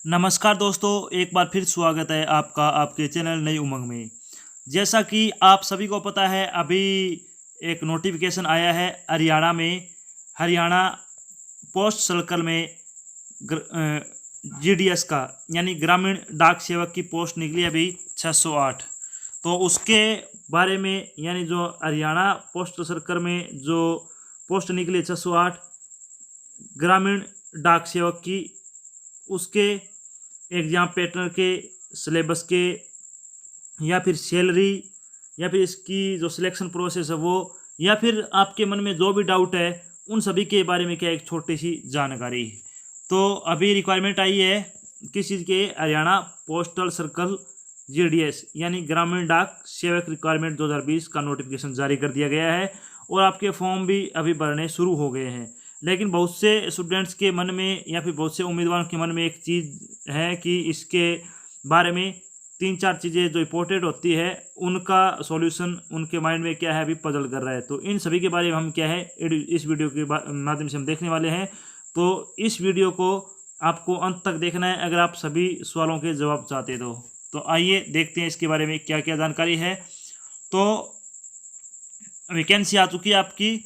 नमस्कार दोस्तों, एक बार फिर स्वागत है आपका आपके चैनल नई उमंग में। जैसा कि आप सभी को पता है, अभी एक नोटिफिकेशन आया है हरियाणा पोस्ट सर्कल में जीडीएस का, यानी ग्रामीण डाक सेवक की पोस्ट निकली अभी 608। तो उसके बारे में, यानी जो हरियाणा पोस्ट सर्कल में जो पोस्ट निकली 608 ग्रामीण डाक सेवक की, उसके एग्ज़ाम पैटर्न के, सिलेबस के, या फिर सैलरी, या फिर इसकी जो सिलेक्शन प्रोसेस है वो, या फिर आपके मन में जो भी डाउट है उन सभी के बारे में क्या एक छोटी सी जानकारी। तो अभी रिक्वायरमेंट आई है किस चीज़ के, हरियाणा पोस्टल सर्कल जीडीएस यानी ग्रामीण डाक सेवक रिक्वायरमेंट 2020 का नोटिफिकेशन जारी कर दिया गया है और आपके फॉर्म भी अभी भरने शुरू हो गए हैं। लेकिन बहुत से स्टूडेंट्स के मन में या फिर बहुत से उम्मीदवारों के मन में एक चीज़ है कि इसके बारे में 3-4 चीज़ें जो इम्पोर्टेंट होती है उनका सॉल्यूशन उनके माइंड में क्या है अभी पजल कर रहा है। तो इन सभी के बारे में हम क्या है इस वीडियो के माध्यम से हम देखने वाले हैं। तो इस वीडियो को आपको अंत तक देखना है अगर आप सभी सवालों के जवाब चाहते तो आइए देखते हैं इसके बारे में क्या क्या जानकारी है। तो वैकेंसी आ चुकी है आपकी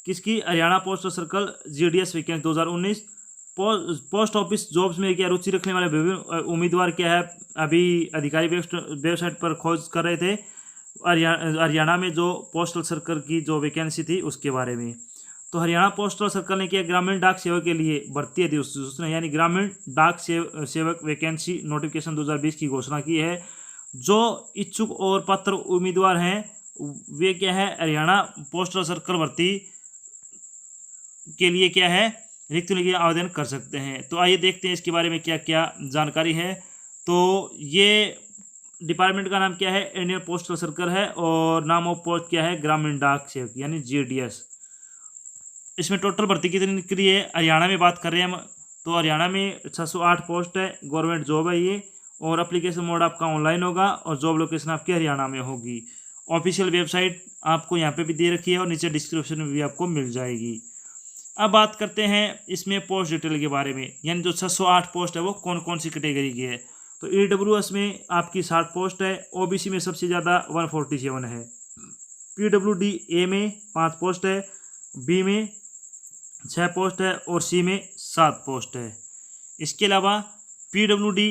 किसकी, Haryana post circle GDS vacancy 2019। Post office jobs में क्या रुचि रखने वाले विभिन्न उम्मीदवार क्या है अभी अधिकारी वेबसाइट पर खोज कर रहे थे हरियाणा में जो पोस्टल सर्कल की जो वैकेंसी थी उसके बारे में। तो हरियाणा पोस्टल सर्कल ने किया ग्रामीण डाक सेवक के लिए भर्ती अधिसूचना यानी ग्रामीण डाक सेवक वैकेंसी नोटिफिकेशन 2020 की घोषणा की है। जो इच्छुक और पात्र उम्मीदवार हैं वे क्या है हरियाणा पोस्टल सर्कल भर्ती के लिए क्या है रिक्त के लिए आवेदन कर सकते हैं। तो आइए देखते हैं इसके बारे में क्या क्या जानकारी है। तो ये डिपार्टमेंट का नाम क्या है, इंडियन पोस्टल सर्कल है, और नाम ऑफ पोस्ट क्या है, ग्रामीण डाक सेवक यानी जीडीएस। इसमें टोटल भर्ती कितनी निकली है, हरियाणा में बात कर रहे हैं हम, तो हरियाणा में 608 पोस्ट है, गवर्नमेंट जॉब है ये, और एप्लीकेशन मोड आपका ऑनलाइन होगा और जॉब लोकेशन आपकी हरियाणा में होगी। ऑफिशियल वेबसाइट आपको यहाँ पे भी दे रखी है और नीचे डिस्क्रिप्शन में भी आपको मिल जाएगी। अब बात करते हैं इसमें पोस्ट डिटेल के बारे में, यानी जो 608 पोस्ट है वो कौन कौन सी कैटेगरी की है। तो ईडब्ल्यूएस में आपकी 60 पोस्ट है, ओबीसी में सबसे ज़्यादा 147 है, पीडब्ल्यूडी ए में 5 पोस्ट है, बी में 6 पोस्ट है और सी में 7 पोस्ट है। इसके अलावा पीडब्ल्यूडी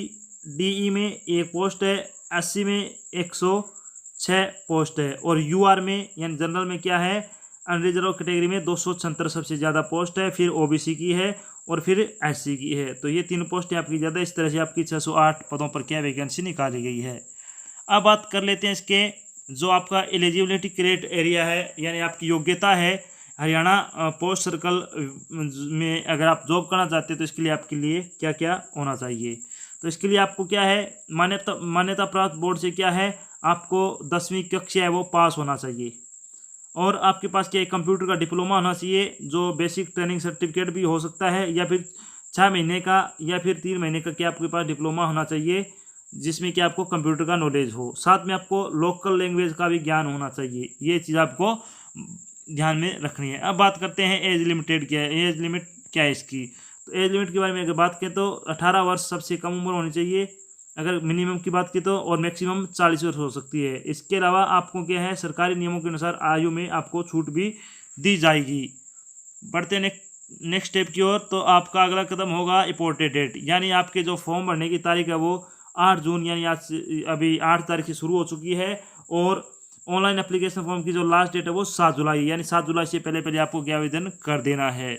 डीई में 1 पोस्ट है, एससी में 106 पोस्ट है, और यूआर में यानी जनरल में क्या है अनरिजर्व कैटेगरी में 276 सबसे ज़्यादा पोस्ट है, फिर ओबीसी की है और फिर एससी की है। तो ये 3 पोस्टें आपकी ज़्यादा, इस तरह से आपकी 608 पदों पर क्या वैकेंसी निकाली गई है। अब बात कर लेते हैं इसके जो आपका एलिजिबिलिटी क्राइटेरिया है, यानी आपकी योग्यता है हरियाणा पोस्ट सर्कल में अगर आप जॉब करना चाहते हैं तो इसके लिए आपके लिए क्या क्या होना चाहिए। तो इसके लिए आपको क्या है मान्यता प्राप्त बोर्ड से क्या है आपको 10वीं कक्षा है वो पास होना चाहिए, और आपके पास क्या कंप्यूटर का डिप्लोमा होना चाहिए, जो बेसिक ट्रेनिंग सर्टिफिकेट भी हो सकता है, या फिर 6 महीने का या फिर 3 महीने का क्या आपके पास डिप्लोमा होना चाहिए जिसमें कि आपको कंप्यूटर का नॉलेज हो। साथ में आपको लोकल लैंग्वेज का भी ज्ञान होना चाहिए, ये चीज़ आपको ध्यान में रखनी है। अब बात करते हैं एज लिमिटेड क्या है, एज लिमिट क्या है इसकी। तो एज लिमिट के बारे में अगर बात करें तो 18 वर्ष सबसे कम उम्र होनी चाहिए अगर मिनिमम की बात की तो, और मैक्सिमम 40 वर्ष हो सकती है। इसके अलावा आपको क्या है सरकारी नियमों के अनुसार आयु में आपको छूट भी दी जाएगी। बढ़ते नेक्स्ट स्टेप की ओर, तो आपका अगला कदम होगा इम्पोर्टेड डेट, यानी आपके जो फॉर्म भरने की तारीख है वो 8 जून यानी आज अभी 8 तारीख से शुरू हो चुकी है, और ऑनलाइन एप्लीकेशन फॉर्म की जो लास्ट डेट है वो 7 जुलाई यानी 7 जुलाई से पहले पहले आपको क्या आवेदन कर देना है।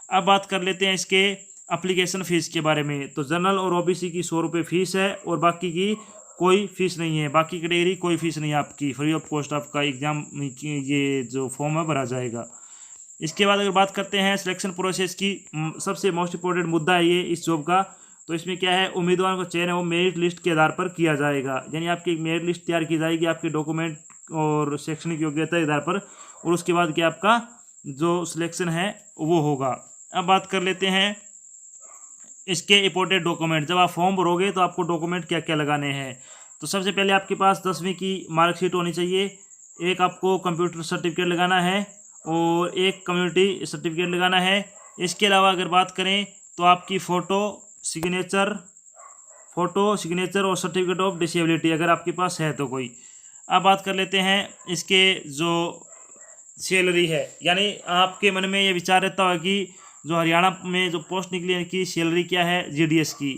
अब बात कर लेते हैं इसके एप्लीकेशन फ़ीस के बारे में। तो जनरल और ओबीसी की 100 रुपये फ़ीस है और बाकी की कोई फ़ीस नहीं है, बाकी कैटेगरी कोई फ़ीस नहीं है आपकी, फ्री ऑफ कॉस्ट आपका एग्ज़ाम ये जो फॉर्म है भरा जाएगा। इसके बाद अगर बात करते हैं सिलेक्शन प्रोसेस की, सबसे मोस्ट इम्पोर्टेंट मुद्दा है ये इस जॉब का। तो इसमें क्या है उम्मीदवारों का चयन है वो मेरिट लिस्ट के आधार पर किया जाएगा, यानी आपकी एक मेरिट लिस्ट तैयार की जाएगी आपके डॉक्यूमेंट और शैक्षणिक योग्यता के आधार पर, और उसके बाद क्या आपका जो सिलेक्शन है वो होगा। अब बात कर लेते हैं इसके इंपॉर्टेंट डॉक्यूमेंट, जब आप फॉर्म भरोगे तो आपको डॉक्यूमेंट क्या क्या लगाने हैं। तो सबसे पहले आपके पास 10वीं की मार्कशीट होनी चाहिए, एक आपको कंप्यूटर सर्टिफिकेट लगाना है और एक कम्युनिटी सर्टिफिकेट लगाना है। इसके अलावा अगर बात करें तो आपकी फ़ोटो, सिग्नेचर फ़ोटो, सिग्नेचर और सर्टिफिकेट ऑफ डिसेबिलिटी अगर आपके पास है तो कोई। अब बात कर लेते हैं इसके जो सैलरी है, यानी आपके मन में ये विचार रहता होगा कि जो हरियाणा में जो पोस्ट निकली है कि सैलरी क्या है जीडीएस की,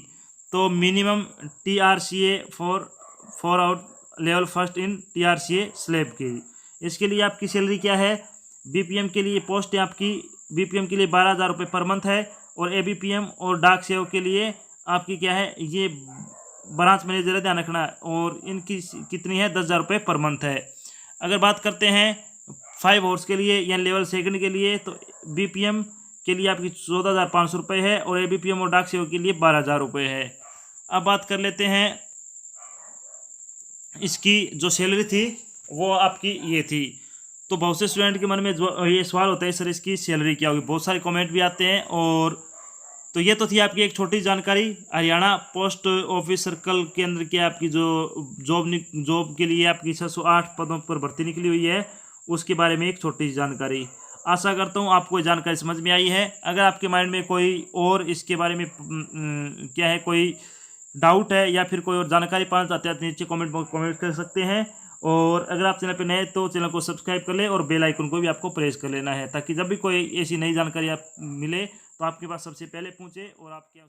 तो minimum TRCA for out level first in TRCA slab की। इसके लिए आपकी सैलरी क्या है, बीपीएम के लिए पोस्ट है आपकी, बीपीएम के लिए 12,000 रुपये पर मंथ है, और एबीपीएम और डाक सेवक के लिए आपकी क्या है, ये ब्रांच मैनेजर है, ध्यान रखना, और इनकी कितनी है 10,000 रुपये पर मंथ है। अगर बात करते हैं 5 हॉर्स के लिए या लेवल सेकंड के लिए, तो बीपीएम के लिए आपकी 14,500 रुपये है, और एबीपीएम और डाक सेवक के लिए 12,000 रुपये है। अब बात कर लेते हैं इसकी जो सैलरी थी वो आपकी ये थी। तो बहुत से स्टूडेंट के मन में जो ये सवाल होता है सर इसकी सैलरी क्या होगी, बहुत सारे कमेंट भी आते हैं। और तो ये तो थी आपकी एक छोटी जानकारी हरियाणा पोस्ट ऑफिस सर्कल के अंदर की आपकी जो जॉब के लिए आपकी 608 पदों पर भर्ती निकली हुई है उसके बारे में एक छोटी सी जानकारी। आशा करता हूँ आपको जानकारी समझ में आई है। अगर आपके माइंड में कोई और इसके बारे में क्या है, कोई डाउट है या फिर कोई और जानकारी पाना चाहते हैं तो नीचे कमेंट कर सकते हैं। और अगर आप चैनल पे नए तो चैनल को सब्सक्राइब कर ले और बेल आइकन को भी आपको प्रेस कर लेना है, ताकि जब भी कोई ऐसी नई जानकारी आप मिले तो आपके पास सबसे पहले पहुंचे और आपके